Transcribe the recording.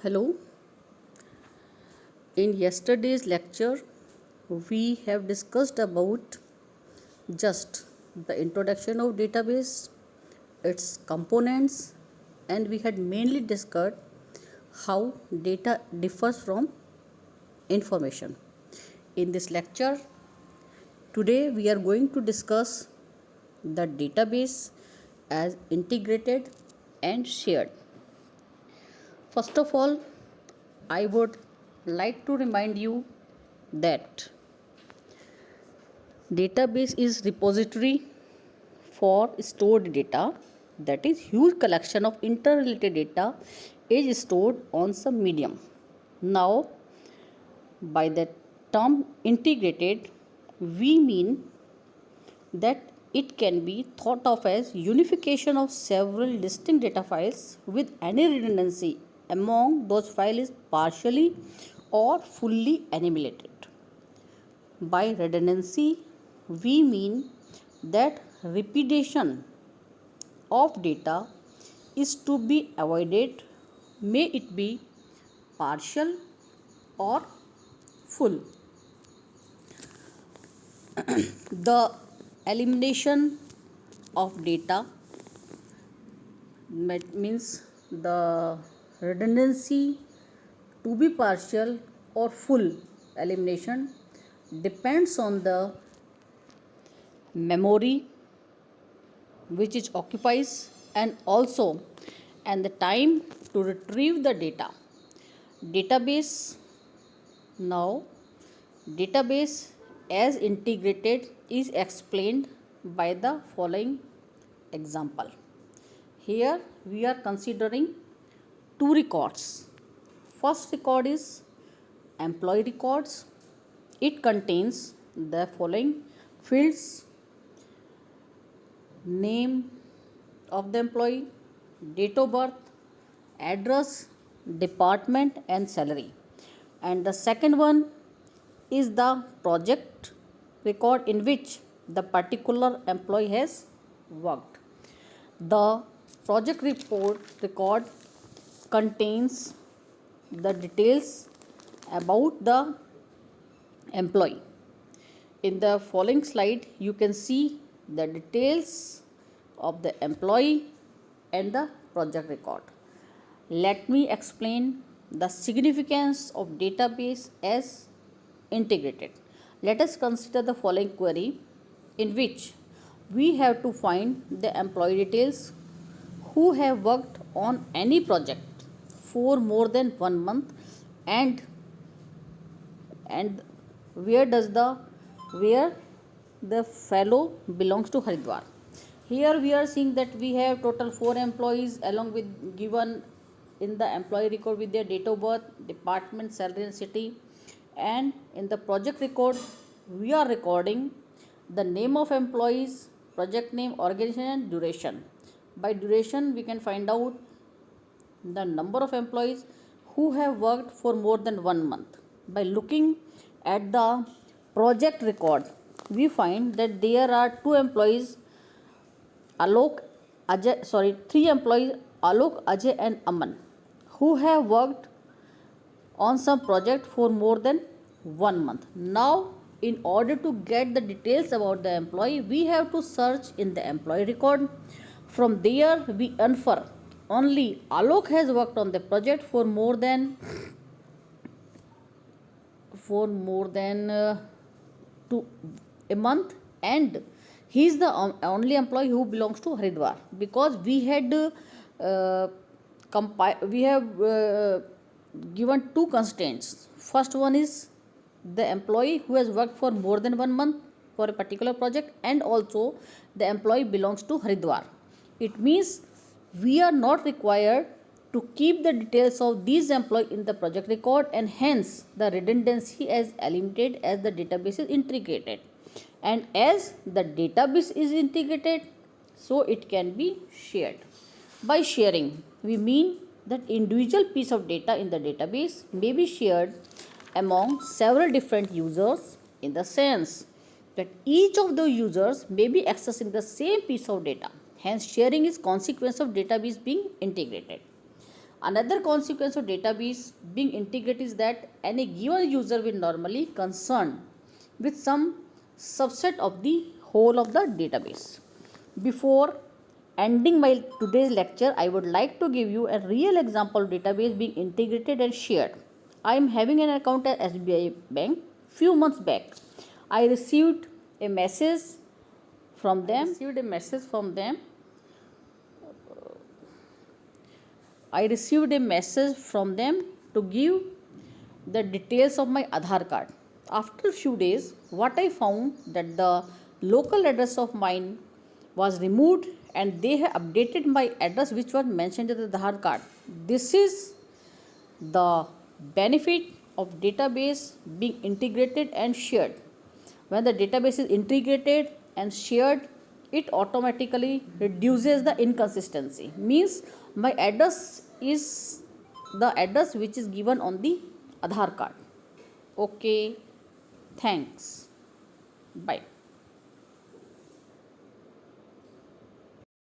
Hello. In yesterday's lecture, we have discussed about just the introduction of database, its components, and we had mainly discussed how data differs from information. In this lecture, today we are going to discuss the database as integrated and shared. First of all, I would like to remind you that database is repository for stored data, that is huge collection of interrelated data is stored on some medium. Now by the term integrated we mean that it can be thought of as unification of several distinct data files with any redundancy among those files is partially or fully annihilated. By redundancy, we mean that repetition of data is to be avoided, may it be partial or full. The elimination of data means the redundancy to be partial or full elimination depends on the memory which it occupies and also and the time to retrieve the data. Database as integrated is explained by the following example. Here we are considering two records. First record is employee records. It contains the following fields: name of the employee, date of birth, address, department and salary. And the second one is the project record in which the particular employee has worked. The project report record contains the details about the employee. In the following slide you can see the details of the employee and the project record. Let me explain the significance of database as integrated. Let us consider the following query in which we have to find the employee details who have worked on any project for more than 1 month and where the fellow belongs to Haridwar. Here we are seeing that we have total 4 employees along with given in the employee record with their date of birth, department, salary and city. And in the project record we are recording the name of employees, project name, organization and duration. By duration we can find out the number of employees who have worked for more than 1 month. By looking at the project record we find that there are 3 employees Alok, Ajay and Aman who have worked on some project for more than 1 month. Now in order to get the details about the employee we have to search in the employee record. From there we infer only Alok has worked on the project for more than a month and he is the only employee who belongs to Haridwar, because we had given two constraints. First one is the employee who has worked for more than 1 month for a particular project and also the employee belongs to Haridwar. It means we are not required to keep the details of these employees in the project record and hence the redundancy is eliminated as the database is integrated. And as the database is integrated, so it can be shared. By sharing, we mean that individual piece of data in the database may be shared among several different users in the sense that each of the users may be accessing the same piece of data. Hence, sharing is consequence of database being integrated. Another consequence of database being integrated is that any given user will normally concerned with some subset of the whole of the database. Before ending my today's lecture, I would like to give you a real example of database being integrated and shared. I am having an account at SBI Bank. Few months back, I received a message from them. I received a message from them to give the details of my Aadhaar card. After a few days, what I found that the local address of mine was removed and they have updated my address which was mentioned in the Aadhaar card. This is the benefit of database being integrated and shared. When the database is integrated and shared, it automatically reduces the inconsistency. Means my address is the address which is given on the Aadhaar card. Okay, thanks. Bye.